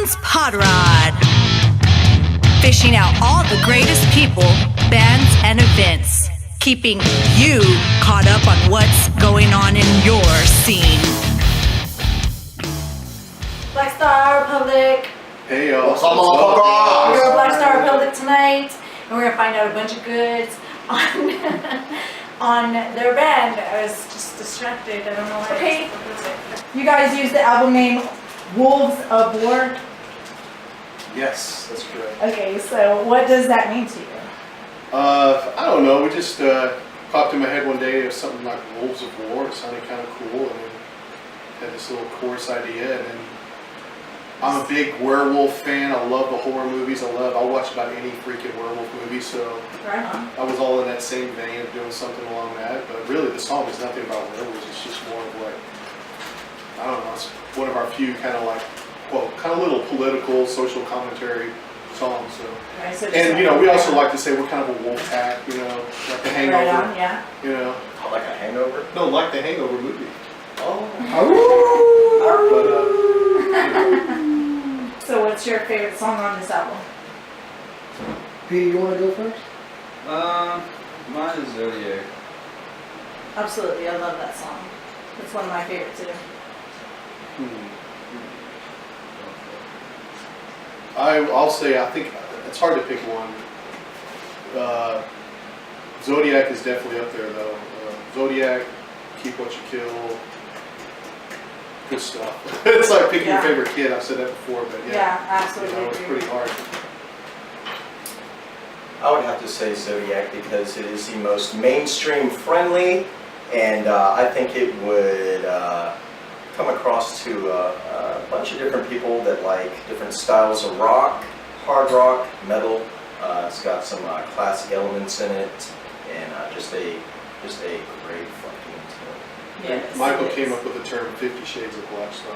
John's Pod Rod. Fishing out all the greatest people, bands, and events. Keeping you caught up on what's going on in your scene. Blackstar Republic. Hey y'all. What's up, We're motherfuckers? going to Blackstar Republic tonight, and we're gonna find out a bunch of goods on on their band. I was just distracted. I don't know why. Okay. You guys use the album name Wolves of War. Yes, that's correct. Okay, so what does that mean to you? I don't know. We just popped in my head one day of something like Wolves of War. It sounded kind of cool, and then had this little chorus idea. And then I'm a big werewolf fan. I love the horror movies. I'll watch about any freaking werewolf movie. So Right on. I was all in that same vein of doing something along that. But really, the song is nothing about werewolves. It's just more of like, I don't know. It's one of our few kind of like, well, kind of little political, social commentary songs. So. Right, so just And, you know, we also like to say we're kind of a wolf pack, you know, like the Hangover. Right on, yeah. You know, Oh, like a hangover? no, like the Hangover movie. Oh. But, So what's your favorite song on this album? Peter, you want to go first? Mine is Zodiac. Absolutely, I love that song. It's one of my favorites too. I'll say, I think it's hard to pick one. Zodiac is definitely up there, though. Zodiac, Keep What You Kill, good stuff. It's like picking your favorite kid. I've said that before, but Yeah, absolutely. you know, it's agree. pretty hard. I would have to say Zodiac because it is the most mainstream friendly, and I think it would come across to a bunch of different people that like different styles of rock, hard rock, metal. It's got some classic elements in it, and just a great fucking tune. Yes, Michael it came is. up with the term 50 Shades of Blackstar.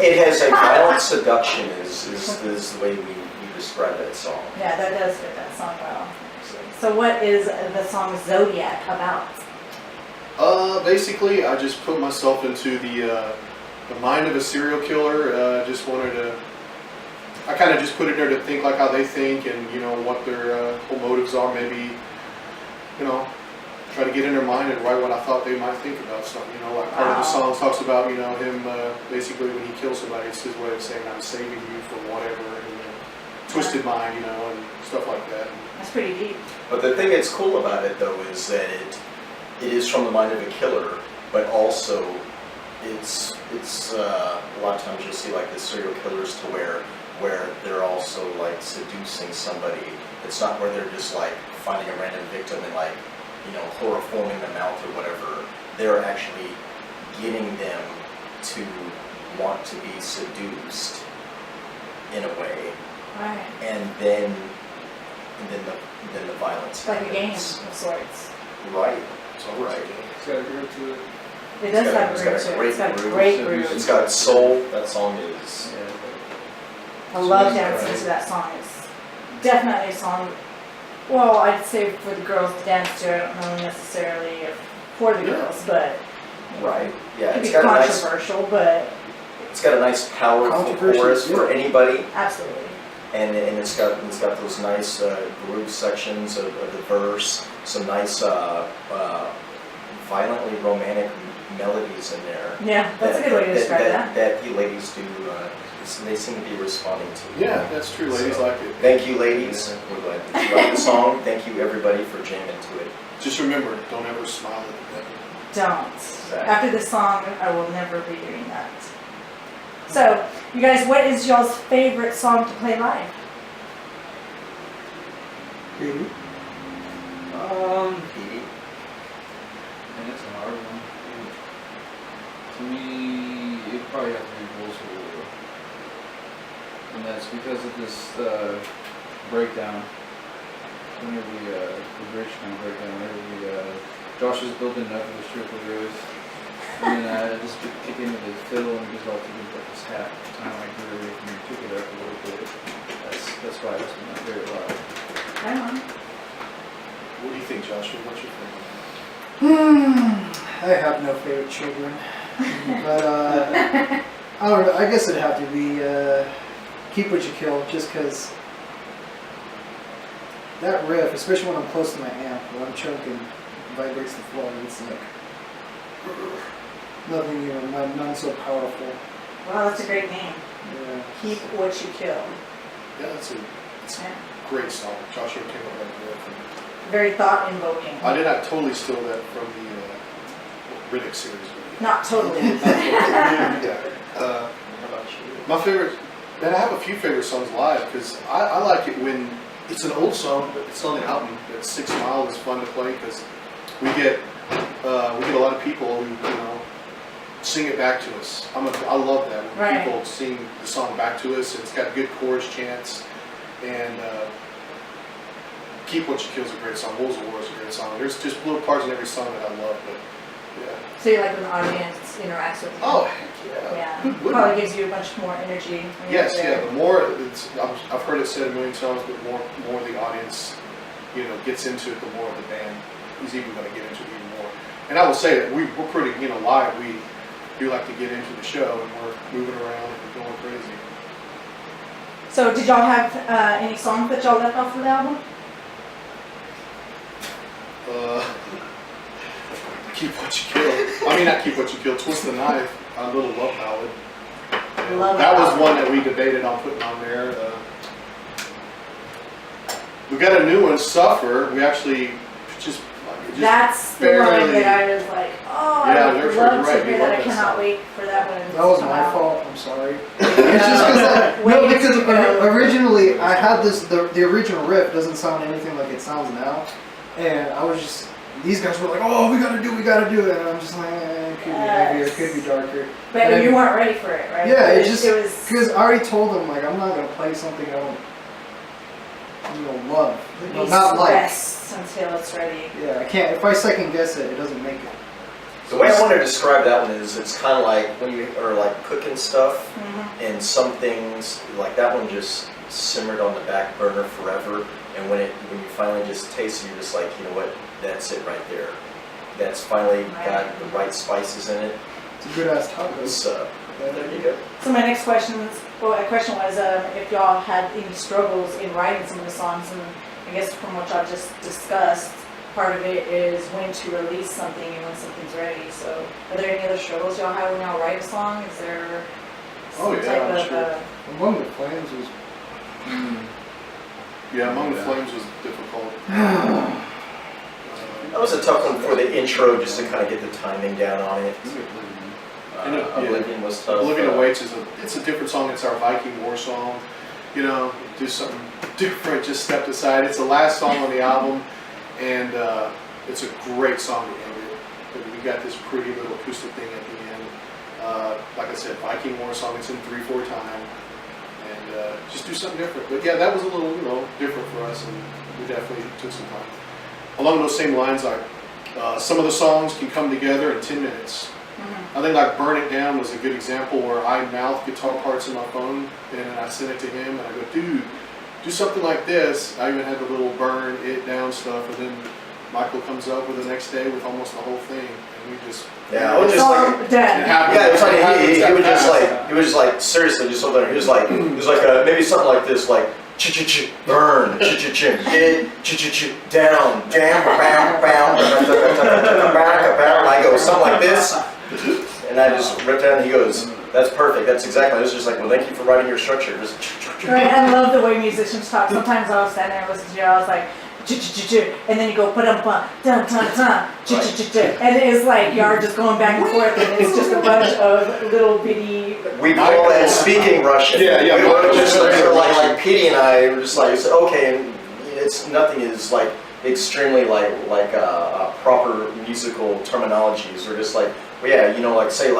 It has a violent seduction is the way we describe that song. Yeah, that does fit that song well. So what is the song Zodiac about? Basically, I just put myself into the mind of a serial killer. Just wanted to. I kind of just put it there to think like how they think, and you know what their whole motives are. Maybe, you know, try to get in their mind and write what I thought they might think about something. You know, like part of the song talks about him basically when he kills somebody, it's his way of saying I'm saving you from whatever, and twisted mind, and stuff like that. That's pretty deep. But the thing that's cool about it though is that it is from the mind of a killer, but also it's a lot of times you'll see like the serial killers to where they're also like seducing somebody. It's not where they're just like finding a random victim and like chloroforming them out or whatever. They're actually getting them to want to be seduced in a way, Right. and then the violence. Like a game happens. of sorts. Right. It's all right. It's got a groove to it. It does have It's a got groove a to it. It's got a great great groove. groove. It's got soul. That song is. Yeah. I love dancing to that song. It's definitely a song, well, I'd say for the girls to dance to. I don't know necessarily if for the girls, but Right. Yeah. it could It's be got a nice. controversial, but It's got a nice powerful Controversial, chorus for yeah. anybody, absolutely. and it's got those nice groove sections of the verse. Some nice violently romantic melodies in there. Yeah, that's a good way to describe that. That you ladies do. They seem to be responding to. Yeah, that's true. Ladies So, like it. Thank you, ladies. We're glad that you like the song. Thank you, everybody, for jamming to it. Just remember, don't ever smile at the devil. Don't. After this song, I will never be doing that. So, you guys, what is y'all's favorite song to play live? Peter? And it's a hard one. To me, it probably has to be Wolves of War. And that's because of this breakdown. Whenever the bridge kind of breakdown, Josh was building up with the triple rose. And then I just kick into the fiddle and just like to give like this half time I grew and you pick it up a little bit. That's why that's my favorite live. Right on. What do you think, Joshua? What's your favorite? I have no favorite children, but I don't know. I guess it'd have to be Keep What You Kill, just because that riff, especially when I'm close to my amp, when I'm chunking, vibrates the floor. It's like nothing, you know, none so powerful. Wow, that's a great name. Yeah. Keep What You Kill. Yeah, it's a Yeah. great song. Joshua came up with that. Very thought invoking. I did not totally steal that from the Riddick series. Not totally. Yeah. How about you? My favorite, man, I have a few favorite songs live because I like it when it's an old song, but it's on the album. That 6 Mile is fun to play because we get a lot of people who, you know, sing it back to us. I love that when Right. people sing the song back to us. And it's got good chorus chants, and Keep What You Kill is a great song. Wolves of War is a great song. There's just little parts in every song that I love, but yeah. So you like when the audience interacts with you? Oh, heck yeah. Yeah. Who wouldn't? Probably gives you a bunch more energy. when you're Yes, there. yeah. The more I've heard it said a million times, but more the audience, you know, gets into it, the more the band is even going to get into it even more. And I will say that we're pretty, you know, live. We do like to get into the show, and we're moving around and we're going crazy. So did y'all have any songs that y'all left off of the album? Keep What You Kill. I mean, not Keep What You Kill. Twist the Knife. A little love ballad. And Love that was ballad. one that we debated on putting on there. We got a new one, Suffer. We actually just That's the barely- one that I was like, oh, Yeah, I you're would love right, to we hear love that. I that cannot song. wait for that one. That was to come my out. fault. I'm sorry. It's just because Way no, because to go. originally I had this. The original riff doesn't sound anything like it sounds now, and I was just. These guys were like, "Oh, we gotta do it," and I'm just like, "It could be heavier, it could be darker." But And you weren't ready for it, right? Yeah, it it was. because I already told them like I'm not gonna play something I don't, love, not like. Rest until it's ready. Yeah, I can't. If I second guess it, it doesn't make it. The way I want to describe that one is it's kind of like when you are like cooking stuff and some things, like that one just simmered on the back burner forever. And when you finally just taste it, you're just like, you know what, that's it right there. That's finally got the right spices in it. It's a good ass taco. So, there you go. So my next question was if y'all had any struggles in writing some of the songs, and I guess from what y'all just discussed, part of it is when to release something and when something's ready. So are there any other struggles y'all have when y'all write a song? Is there some Oh, yeah, type I'm of sure. Among the Flames was. Yeah, Among the Flames was difficult. That was a tough one for the intro, just to kind of get the timing down on it. Oblivion was tough. Oblivion Awaits it's a different song. It's our Viking War song. You know, do something different. Just stepped aside. It's the last song on the album, and it's a great song to end it. We got this pretty little acoustic thing at the end. Like I said, Viking War song. It's in 3/4 time, and just do something different. But yeah, that was a little, different for us, and we definitely took some time. Along those same lines, like some of the songs can come together in 10 minutes. I think like Burn It Down was a good example where I mouth guitar parts in my phone and then I send it to him and I go, dude, do something like this. I even had the little burn it down stuff, and then Michael comes up with the next day with almost the whole thing, and we just I was just like, it dead. happened. yeah, it's like he It was just happened. like, seriously, just hold on. He was like maybe something like this, like ch burn, hit, down, jam, bam, bam, and I go something like this, and I just ripped down. And he goes, "That's perfect. That's exactly." I was just like, "Well, thank you for writing your structure." Just Right, I love the way musicians talk. Sometimes I'll stand there and listen to you. I was like, and then you go dun dun dun dun, and it's like you're just going back and forth, and it's just a bunch of little bitty. we call that speaking Russian. Yeah. We were just like Petey and I were just like, okay, and it's nothing is like extremely like proper musical terminologies. We're just like, well, yeah, like say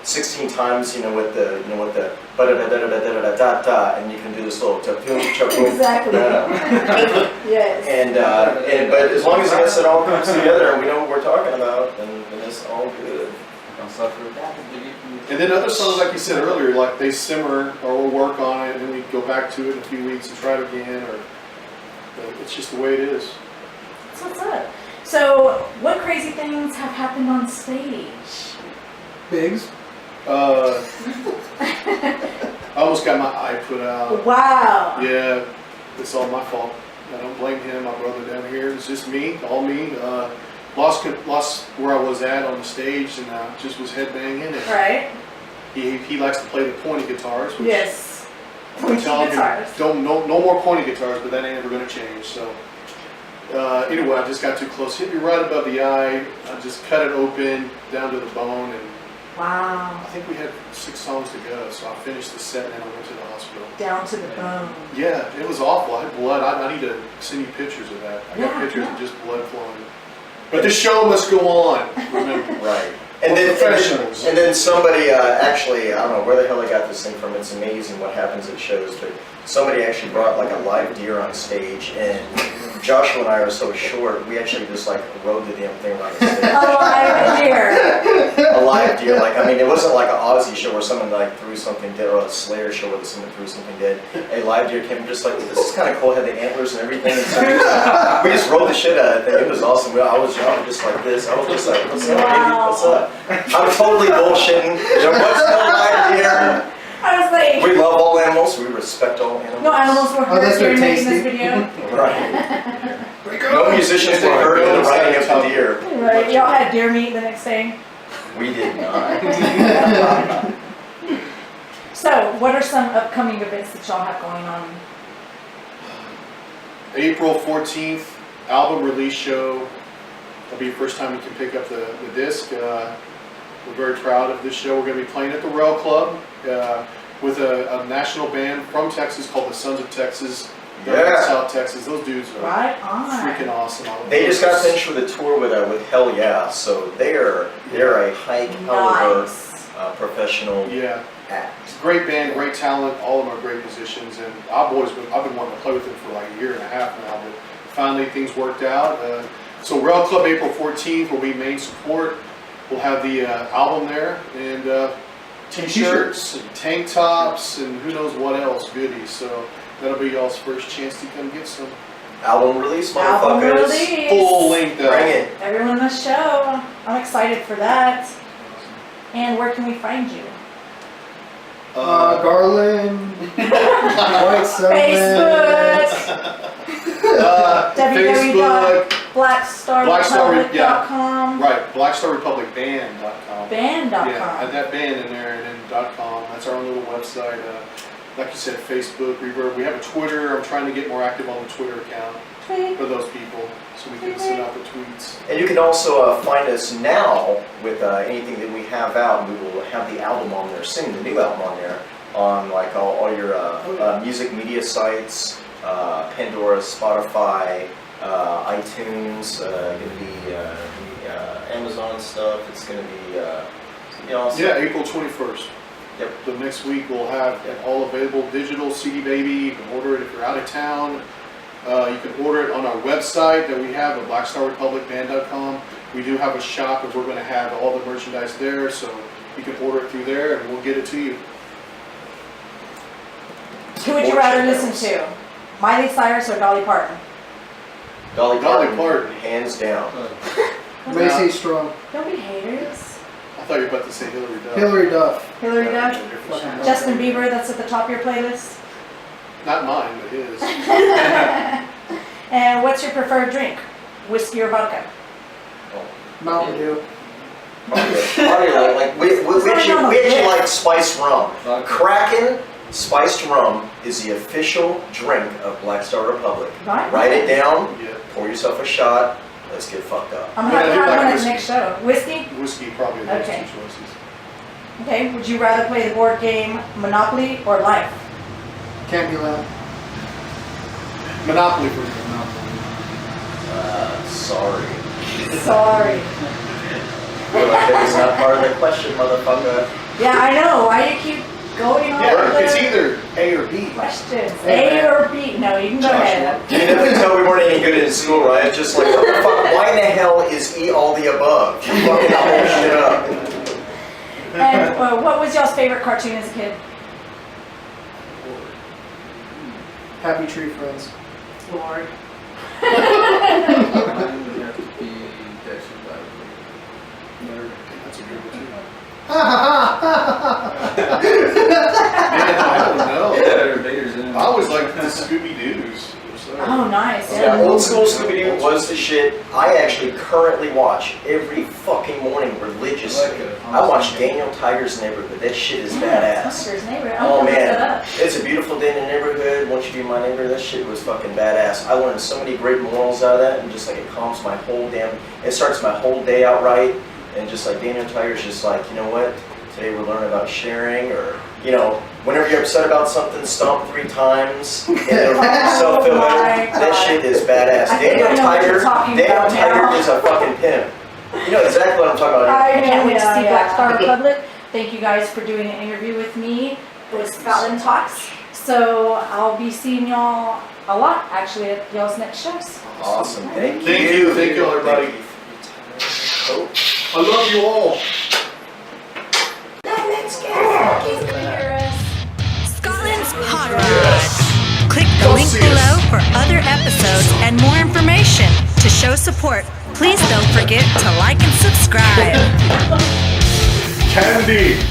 16 times, with the da-da-da-da-da-da-da-da, and you can do this little Exactly. Yes. And but as long as it all comes together and we know what we're talking about, then it's all good. And then other songs, like you said earlier, like they simmer or we'll work on it and then we go back to it in a few weeks and try it again, or it's just the way it is. That's what's up. So, what crazy things have happened on stage? Biggs. I almost got my eye put out. Wow. Yeah, it's all my fault. I don't blame him, my brother down here. It's just me, all me. Lost where I was at on the stage, and just was headbanging. And Right. he likes to play the pointy guitars. Which Yes. I'm Pointy telling him, guitars. no more pointy guitars, but that ain't ever going to change. So anyway, I just got too close. Hit me right above the eye. I just cut it open down to the bone, and Wow. I think we had 6 songs to go. So I finished the set, and then I went to the hospital. Down to the bone. Yeah, it was awful. I had blood. I need to send you pictures of that. I got Yeah, pictures yeah. of just blood flowing. But the show must go on. Remember. Right. We're professionals. And then somebody, actually, I don't know where the hell I got this thing from. It's amazing what happens at shows, but somebody actually brought like a live deer on stage, and Joshua and I are so short, we actually just like rode the damn thing around the stage. Alive deer. A live deer, like, I mean, it wasn't like an Aussie show where someone like threw something dead, or a Slayer show where someone threw something dead. A live deer came just like, this is kind of cool, had the antlers and everything. And so we just rolled the shit out of it. It was awesome. I was just like this. I was just like, what's up, baby? What's up? I'm totally bullshitting. What's the live deer? I was like, We love all animals. We respect all animals. no animals were Oh, that's hurt during so making this tasty. video. Right. No musicians were hurt in the writing of the deer. Right. Y'all had deer meat the next day. We did not. So, what are some upcoming events that y'all have going on? April 14th, album release show. That'll be the first time you can pick up the disc. We're very proud of this show. We're going to be playing at the Rail Club with a national band from Texas called the Sons of Texas. They're Yeah. from South Texas. Those dudes are Right on. freaking awesome. They just got finished with a tour with Hell Yeah, so they're a high caliber Nice. professional Yeah, act. it's a great band, great talent. All of them are great musicians, and I've been wanting to play with them for like a year and a half now, but finally things worked out. So Rail Club April 14th will be main support. We'll have the album there, and t-shirts and tank tops and who knows what else goodies. So that'll be y'all's first chance to come get some Album release, Album motherfuckers. release. full length. Bring it. Everyone must show. I'm excited for that. And where can we find you? Garland, White Facebook. Facebook, www.blackstarrepublic.com. right? BlackstarRepublicBand.com. Band.com. Yeah, add that band in there, and then .com. That's our own little website. Like you said, Facebook, Reverb. We have a Twitter. I'm trying to get more active on the Twitter account Tweet. for those people, so we can send out the tweets. And you can also find us now with anything that we have out. We will have the album on there, soon, the new album on there, on like all your music media sites, Pandora, Spotify, iTunes, going to be Amazon stuff. It's going to be awesome. Yeah, April 21st. Yep. The next week we'll have it all available, digital, CD Baby. You can order it if you're out of town. You can order it on our website that we have at BlackstarRepublicBand.com. We do have a shop, and we're going to have all the merchandise there, so you can order it through there, and we'll get it to you. Who would you rather listen to? Miley Cyrus or Dolly Parton? Dolly Parton. Hands down. Lacey Strong, Don't be haters. I thought you were about to say Hillary Duff. Hillary Duff. Hillary Duff? Different- Justin Bieber, that's at the top of your playlist. Not mine, but his. And what's your preferred drink? Whiskey or vodka? Mountain Dew. Probably like we actually like spiced rum. Kraken spiced rum is the official drink of Blackstar Republic. Right. Write it down. Yeah. Pour yourself a shot. Let's get fucked up. I'm But I gonna do have like one at the whiskey. next show. Whiskey? Whiskey, probably those Okay. two choices. Okay. Would you rather play the board game Monopoly or Life? Candyland. Monopoly for me. Sorry. Sorry. Well, that is not part of the question, motherfucker. Yeah, I know. Why do you keep going on Yeah, it's the either A or B. questions? A or B? No, you can go ahead. You never tell we weren't any good in school, right? It's just like, what the fuck? Why in the hell is E all the above? You fucking whole shit up. And what was y'all's favorite cartoon as a kid? Happy Tree Friends. Lord. Mine would have to be Dexter's Laboratory. That's a good one too. Ha ha ha! I don't know. Darth Vader's in it. I always liked the Scooby Doo's. Oh, nice. Yeah, old school Scooby-Doo was the shit. I actually currently watch every fucking morning religiously. I watch Daniel Tiger's Neighborhood. That shit is badass. Tiger's Neighborhood. Oh I'm gonna look that man, up. it's a beautiful day in the neighborhood. Won't you be my neighbor? That shit was fucking badass. I learned so many great morals out of that, and just like it calms my whole damn. It starts my whole day out right, and just like Daniel Tiger's just like, you know what? Today we're learning about sharing, or you know, whenever you're upset about something, stomp 3 times. And self-filter. my That God. shit is badass. I think I know what you're talking about now. Is a fucking pimp. You know exactly what I'm talking about. I can't wait to see Yeah. Blackstar Republic. Thank you guys for doing an interview with me. It was Scotland Talks. So I'll be seeing y'all a lot, actually, at y'all's next shows. Awesome. Thank you. Thank you, everybody. Oh. I love you all. Scotland's Hot Rod. Click the link below for other episodes and more information. To show support, please don't forget to like and subscribe. Candy.